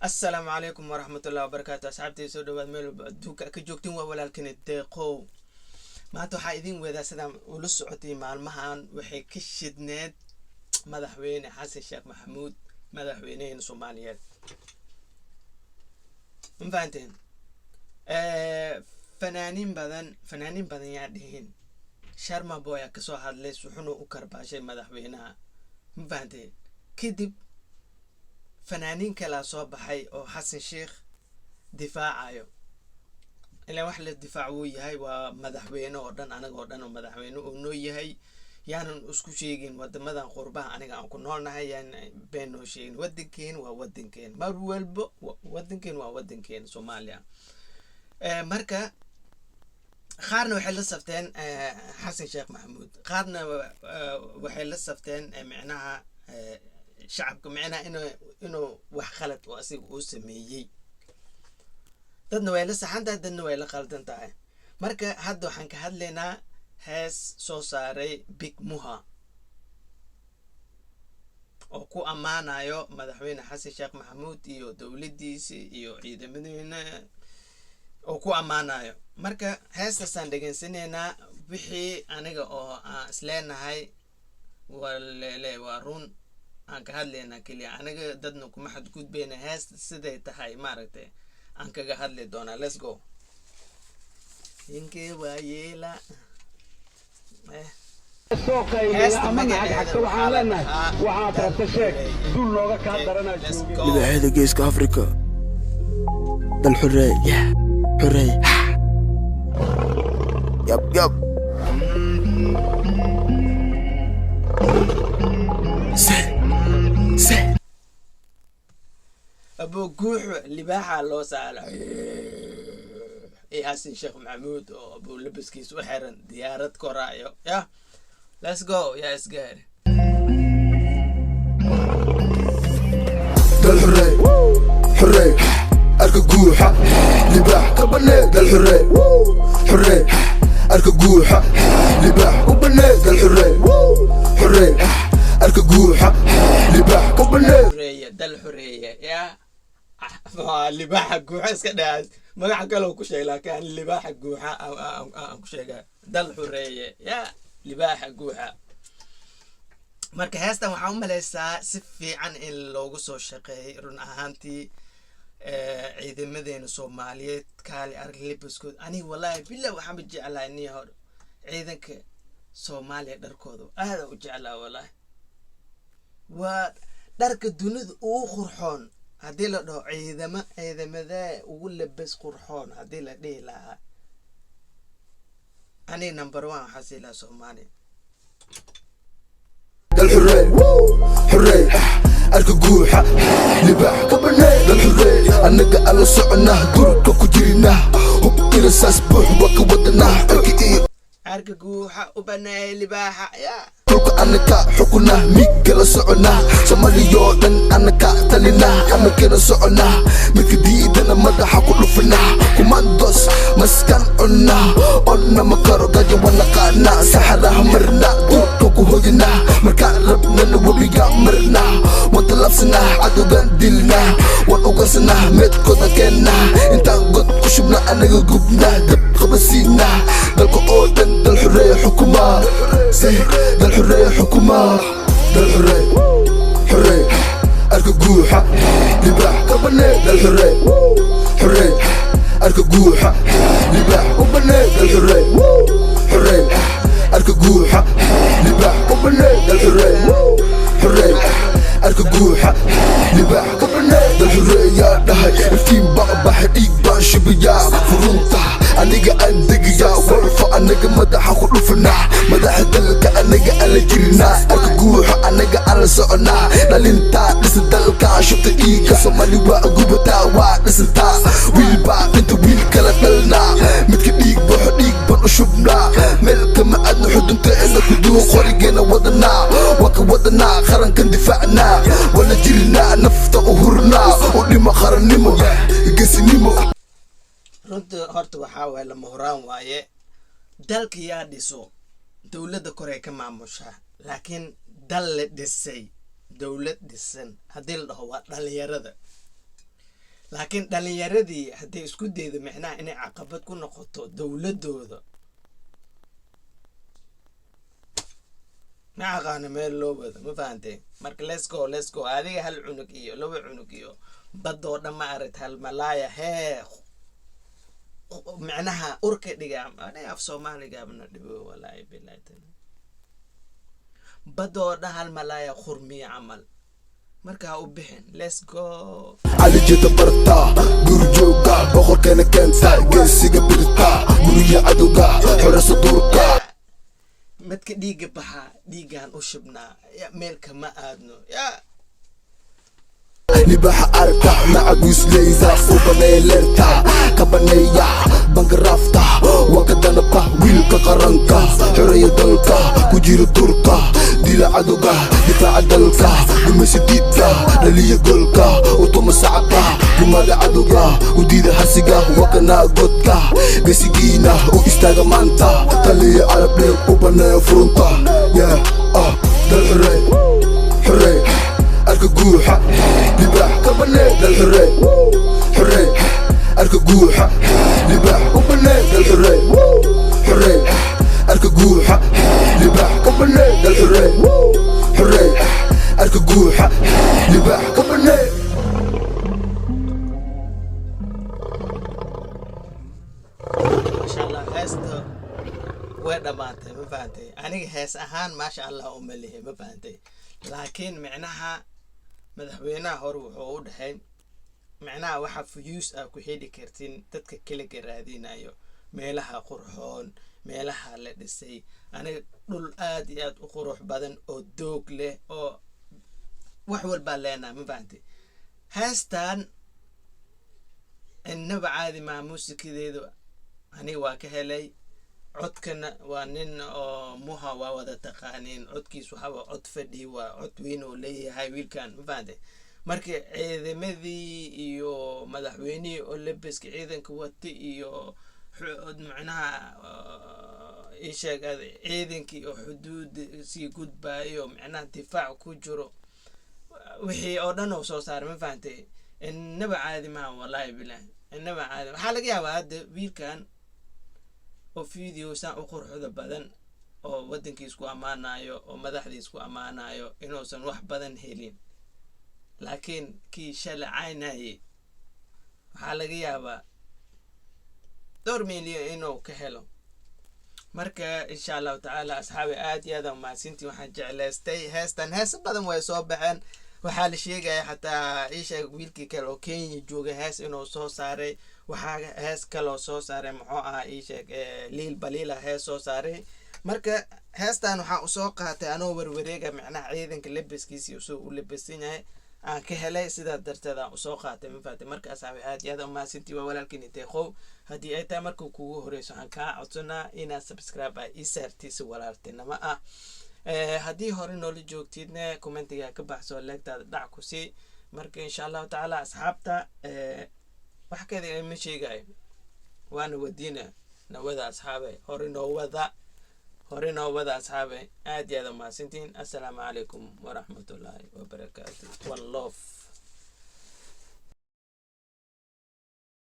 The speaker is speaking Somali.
السلام عليكم ورحمة الله وبركاته. أصحابتي سو دواد ميل دوكا كجوجتين ولكن الدقو ما تحايدين وذا سلام ولسعتي مع المهان وحي كشدنات مدحوين حسن الشيخ محمود مدحوينين صوماليات مفانتين فنانين بدن يعدهين شرما بويا كسو هادلي سوحنو وكرباشي مدحوينها مفانتين كدب فنانين كلا صوب حي أو حسن شيخ دفاعه إلا واحد الدفاع وياي ومدحوينه ودن أنا قردن ومدحوينه ونوي هاي يعني أسكو شيءين ود مدن قربها أنا أكون هون هاي يعني بينه شيء ودنكين وودنكين ما بولب ودنكين وودنكين سوماليا مركا خارنا وحل الصفتين حسن شيخ محمود خارنا وحل الصفتين معناها شعبكم معنا إنه وحخلت وأسيب وسميي dadna way la saxanta dadna way la qaldan tahay marka hadda waxaan ka hadlaynaa hees soo saaray Big Muha oo ku amaanayo madaxweyne Xasan Sheekh Maxamuud iyo dawladdiisa iyo ciidamadiina oo ku amaanayo marka heestaasaan dhageysanayna wixii aniga oo aan isleenahay waa run aan ka hadlaynaa kaliya aniga dadna kuma xadgudbayna heesta siday tahay maaragtay aan kaga hadli doona. Let's go. Inke waayela مذاهب جيسك أفريقيا ده الحرية حرية يب سي أبو جوح لباحة الله سأله إيه حسن شيخ محمود أبو لبس كيس وحرن ديارة كورايو يا let's go يا إسقار ده الحرية حرية أركب جوحة لباح كبني ده الحرية حرية أركب جوحة لباح كبني ده الحرية حرية أركب جوحة لباح كبني حرية ده الحرية يا لباح جوحة إسكندر ما حكلو كشيء لكن لباح جوحة أو كشيء ده الحرية يا لباح جوحة marka heestan waxaan u maleysaa si fiican in loogu soo shaqeeyay run ahaantii ciidamadeena Soomaaliyeed kaali arag libaskood ani wallahi bilaa waxaan jeclaa inii hor ciidanka Soomaaliya dharkooda aad u jeclaa wallahi waa dharka dunida ugu qurxoon hadii la dhaho ciidamada ugu labis qurxoon hadii la dhihi lahaa ani number 1 xasila Soomaaliya الحرية حرية أركب جوحة لباح كبرنا الحرية أنا قال صعنا دورك كجرنا وبكر أساس بوح وكودنا أركب جوحة وبنا لباحة يا تلك أنا كحكنا ميجل صعنا سمالي يودن أنا كتلنا أنا كنا صعنا مكديد أنا مدح كل فينا كماندوس مسكن أنا مكرو جاي ولا كنا سحرة مرنا دورك كهجنا مكربنا نوبيا مرنا وتلفسنا عدو بندلنا ونقصنا متكونا كنا انت قد كشبنا أنا جبنا دب خبسينا دلك أودن دل حرية حكومة سي دل حرية حكومة دل حرية حرية أركب جوحة لباح كبني دل حرية حرية أركب جوحة لباح كبني دل حرية حرية أركب جوحة لباح كبني دل حرية حرية أركب جوحة لباح كبني دل حرية دهي افتين بقبح إيقبان شبيا فرونتا أنيقا أندقيا ورفا أنيقا مدح خلوفنا مدح دلك أنيقا ألا جرنا أركب جوحة أنيقا ألا سعنا نالنتا نسل دلكا شبت إيقا سمالي وأقوبتا ونسلتا ويلبا انتو ويلكا لدلنا متك إيقبان وشبنا ملك ما أدن حدن تأنا كدو خوريقنا ودنا وكودنا خرن كان دفاعنا ولا جرنا نفتا أهرنا ولما خرنمو قسنمو runta horta waxaa waay lama horaan waaye dalka yaa dhiso dawladda kore ka maamusha laakiin dal la dhisay dawlad dhisan haddii la dhaho waa dhalinyarada laakiin dhalinyaradii hadday isku daydo micnaha inay caqabad ku noqoto dowladooda ma aqaana meel loo wado ma fahantay marka let's go adiga hal cunug iyo laba cunug iyo badoo dhan ma aragtid hal malaaya hee micnaha urka dhiga aniga af Soomaaliga abna dhibo wallahi billahi ta'ala badoo dhan hal malaaya khurmiya camal marka u bixin let's go علي جيت برتا برجوكا بخور كان كنتا جيسيغا برتا غوريا عدوكا حرس دوركا madka dhiiga baxa dhiigan u shubnaa meelka ma aadno لباح أرتا معقوس ليزا وبنيلرتا كبنيا بنقرافتا وكدنا با ويلكا قرنكا حرية دلكا كجير تركا ديلا عدوكا دفاع دلكا بمسي ديدكا للي قولكا وطوم سعبا بمالا عدوكا وديدا حسيقا وكنا قدكا قسيقينا وإستاغا مانتا تالي عرب ليك وبنايا فرونتا يا دل حرية الكجوحة لباح كبنات الحرية حرية الكجوحة لباح كبنات الحرية حرية الكجوحة لباح كبنات الحرية حرية الكجوحة لباح كبنات ما شاء الله هسه وين ماتي ما فهمتي أنا هس أهان ما شاء الله أمليه ما فهمتي لكن معناها madaxweynaha hore wuxuu u dhaxay macnaha waxa fuyuus ah ku heli kartiin dadka kale garaadinayo meelaha qurxoon meelaha la dhisay aniga dhul aad iyo aad u qurux badan oo doog leh oo wax walba leena ma fahanti haastan innaba caadi ma muusikideedu aniga waa ka helay codkana waa nin oo muha waa wada taqaaniin codkiisu waxa cod fadhi waa cod weyn oo leeyahay wiilkan ma fahanti marka ciidamadii iyo madaxweynihii oo labiska ciidanka wata iyo macnaha isheegay ciidankii oo xuduud si gudbaayo macnaha difaac ku jiro wixii oo dhan oo soo saaray ma fahanti innaba caadi ma wallahi billahi innaba caadi waxa laga yaabaa hadda wiilkan oo video san u qurxoda badan oo wadankiis ku amaanayo oo madaxdiis ku amaanayo inuusan wax badan helin laakiin kii shalcaynay waxa laga yaabaa door milyan inuu ka helo marka insha Allah ta'ala asxaabi aad iyo aad ma sinti waxaan jeclaystay heestan hees badan way soo baxeen waxa la sheegay xataa isha wiilkii kale oo Kenya jooga hees inuu soo saaray waxa hees kale oo soo saaray muxuu ah isha liil balila hees soo saaray marka heestan waxa uu soo qaatay anoo warwareega macnaha ciidanka labiskiisa uu labisan yahay aan ka helay sida darteeda uu soo qaatay ma faatay marka asxaabi aad iyo aad ma sinti waa walaalkiin inteeqow hadii ay tahay markuu kugu horeyso aan ka codsanaa inaad subscribe ay isartiisa walaaltinimo ah hadii hore noola joogtidna commentiga ka baxso leegtaada dhac ku si marka insha Allah ta'ala asxaabta wax kale ma sheegay waana wadiina nawada asxaabe hore noo wada asxaabe aad iyo aad ma sintiin assalaamu calaykum wa rahmatullahi wa barakaatuh wal love